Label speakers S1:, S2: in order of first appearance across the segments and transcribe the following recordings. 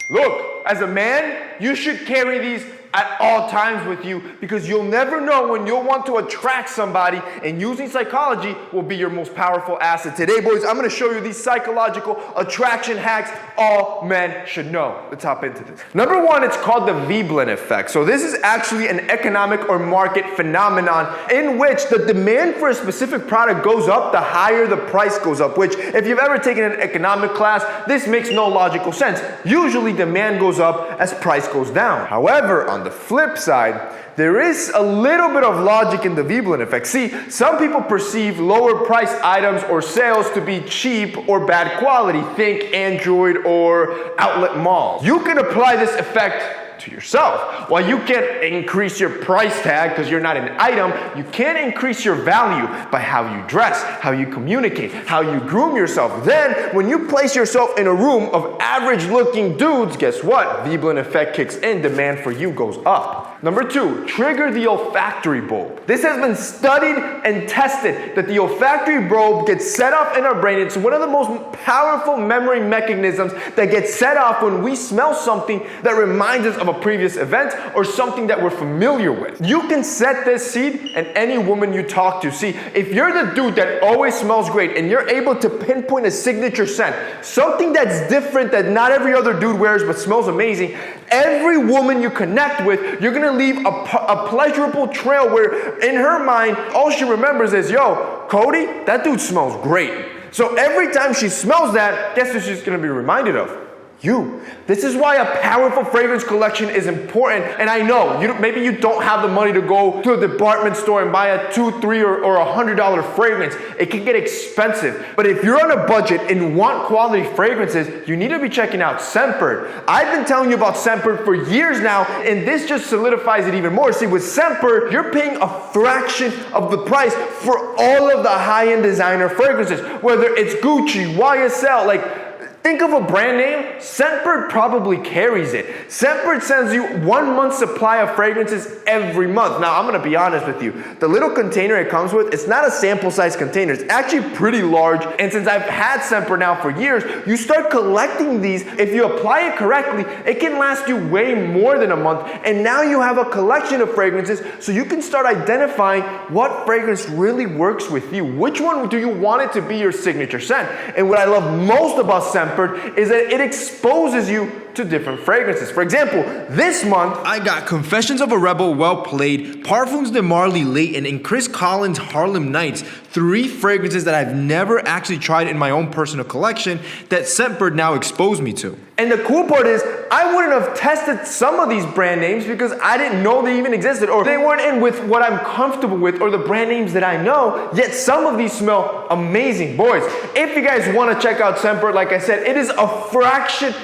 S1: Look, as a man, you should carry these at all times with you because you'll never know when you'll want to attract somebody, and using psychology will be your most powerful asset. Today, boys, I'm going to show you these psychological attraction hacks all men should know. Let's hop into this. Number one, it's called the Vibin Effect. So this is actually an economic or market phenomenon in which the demand for a specific product goes up, the higher the price goes up, which if you've ever taken an economic class, this makes no logical sense. Usually demand goes up as price goes down. However, on the flip side, there is a little bit of logic in the Vibin Effect. See, some people perceive lower priced items or sales to be cheap or bad quality. Think Android or outlet malls. You can apply this effect to yourself. While you can't increase your price tag because you're not an item, you can increase your value by how you dress, how you communicate, how you groom yourself. Then, when you place yourself in a room of average looking dudes, guess what? Vibin Effect kicks in, demand for you goes up. Number two, trigger the olfactory bulb. This has been studied and tested that the olfactory bulb gets set off in our brain. It's one of the most powerful memory mechanisms that gets set off when we smell something that reminds us of a previous event or something that we're familiar with. You can set this seed in any woman you talk to. See, if you're the dude that always smells great and you're able to pinpoint a signature scent, something that's different that not every other dude wears but smells amazing, every woman you connect with, you're gonna leave a pleasurable trail where in her mind, all she remembers is, yo, Cody, that dude smells great. So every time she smells that, guess what she's gonna be reminded of? You. This is why a powerful fragrance collection is important. And I know, maybe you don't have the money to go to a department store and buy a $200, $300, or $100 fragrance. It can get expensive. But if you're on a budget and want quality fragrances, you need to be checking out Semper. I've been telling you about Semper for years now, and this just solidifies it even more. See, with Semper, you're paying a fraction of the price for all of the high-end designer fragrances. Whether it's Gucci, YSL, think of a brand name, Semper probably carries it. Semper sends you 1 month's supply of fragrances every month. Now, I'm gonna be honest with you. The little container it comes with, it's not a sample size container. It's actually pretty large. And since I've had Semper now for years, you start collecting these. If you apply it correctly, it can last you way more than a month. And now you have a collection of fragrances, so you can start identifying what fragrance really works with you. Which one do you want it to be your signature scent? And what I love most about Semper is that it exposes you to different fragrances. For example, this month, I got Confessions of a Rebel Well Played, Parfums de Marley Leighton, and Chris Collins Harlem Nights. 3 fragrances that I've never actually tried in my own personal collection that Semper now exposed me to. And the cool part is, I wouldn't have tested some of these brand names because I didn't know they even existed, or they weren't in with what I'm comfortable with or the brand names that I know, yet some of these smell amazing. Boys, if you guys want to check out Semper, like I said, it is a fraction.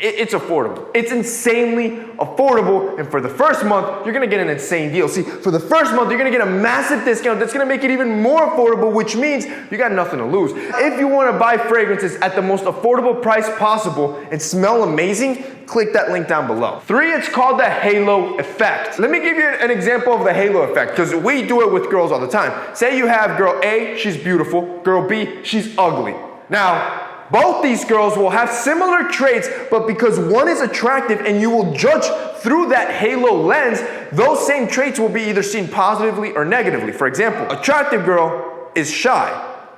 S1: It's affordable. It's insanely affordable. And for the first month, you're gonna get an insane deal. See, for the first month, you're gonna get a massive discount that's gonna make it even more affordable, which means you got nothing to lose. If you wanna buy fragrances at the most affordable price possible and smell amazing, click that link down below. 3, it's called the halo effect. Let me give you an example of the halo effect, because we do it with girls all the time. Say you have girl A, she's beautiful, girl B, she's ugly. Now, both these girls will have similar traits, but because one is attractive and you will judge through that halo lens, those same traits will be either seen positively or negatively. For example, attractive girl is shy.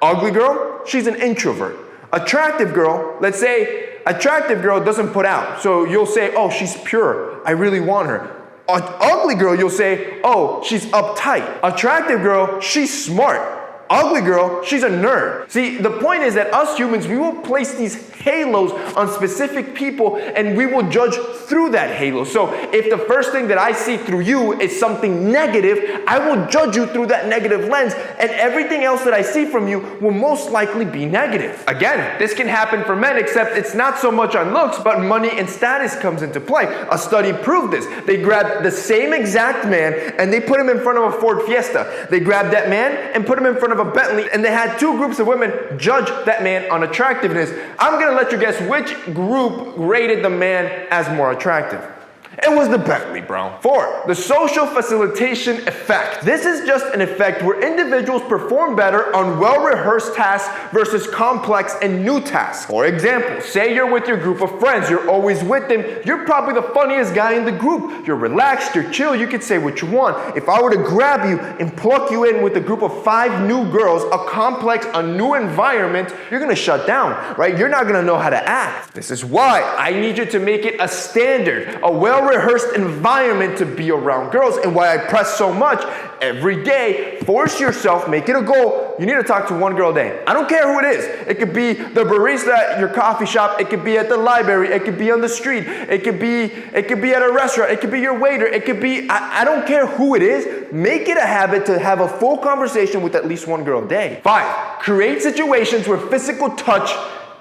S1: Ugly girl, she's an introvert. Attractive girl, let's say attractive girl doesn't put out. So you'll say, oh, she's pure. I really want her. Ugly girl, you'll say, oh, she's uptight. Attractive girl, she's smart. Ugly girl, she's a nerd. See, the point is that us humans, we will place these halos on specific people and we will judge through that halo. So if the first thing that I see through you is something negative, I will judge you through that negative lens, and everything else that I see from you will most likely be negative. Again, this can happen for men, except it's not so much on looks, but money and status comes into play. A study proved this. They grabbed the same exact man and they put him in front of a Ford Fiesta. They grabbed that man and put him in front of a Bentley, and they had 2 groups of women judge that man on attractiveness. I'm gonna let you guess which group rated the man as more attractive. It was the Bentley, bro. 4, the social facilitation effect. This is just an effect where individuals perform better on well-rehearsed tasks versus complex and new tasks. For example, say you're with your group of friends, you're always with them, you're probably the funniest guy in the group. You're relaxed, you're chill, you can say what you want. If I were to grab you and pluck you in with a group of 5 new girls, a complex, a new environment, you're gonna shut down, right? You're not gonna know how to act. This is why I need you to make it a standard, a well-rehearsed environment to be around girls, and why I press so much every day. Force yourself, make it a goal. You need to talk to 1 girl a day. I don't care who it is. It could be the barista at your coffee shop, it could be at the library, it could be on the street, it could be at a restaurant, it could be your waiter, it could be, I don't care who it is. Make it a habit to have a full conversation with at least 1 girl a day. 5, create situations where physical touch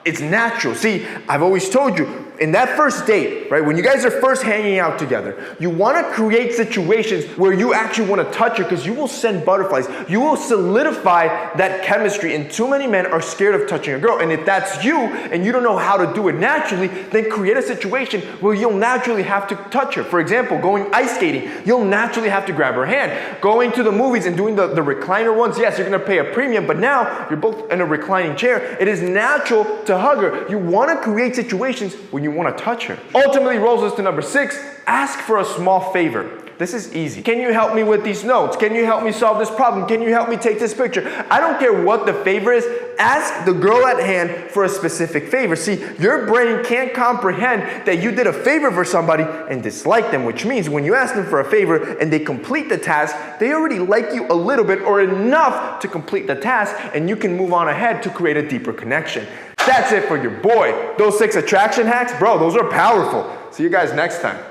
S1: is natural. See, I've always told you, in that first date, right, when you guys are first hanging out together, you want to create situations where you actually want to touch her, because you will send butterflies. You will solidify that chemistry, and too many men are scared of touching a girl. And if that's you, and you don't know how to do it naturally, then create a situation where you'll naturally have to touch her. For example, going ice skating, you'll naturally have to grab her hand. Going to the movies and doing the recliner ones, yes, you're going to pay a premium, but now you're both in a reclining chair. It is natural to hug her. You want to create situations when you want to touch her. Ultimately rolls us to number 6, ask for a small favor. This is easy. Can you help me with these notes? Can you help me solve this problem? Can you help me take this picture? I don't care what the favor is. Ask the girl at hand for a specific favor. See, your brain can't comprehend that you did a favor for somebody and dislike them, which means when you ask them for a favor and they complete the task, they already like you a little bit or enough to complete the task, and you can move on ahead to create a deeper connection. That's it for your boy. Those 6 attraction hacks, bro, those are powerful. See you guys next time.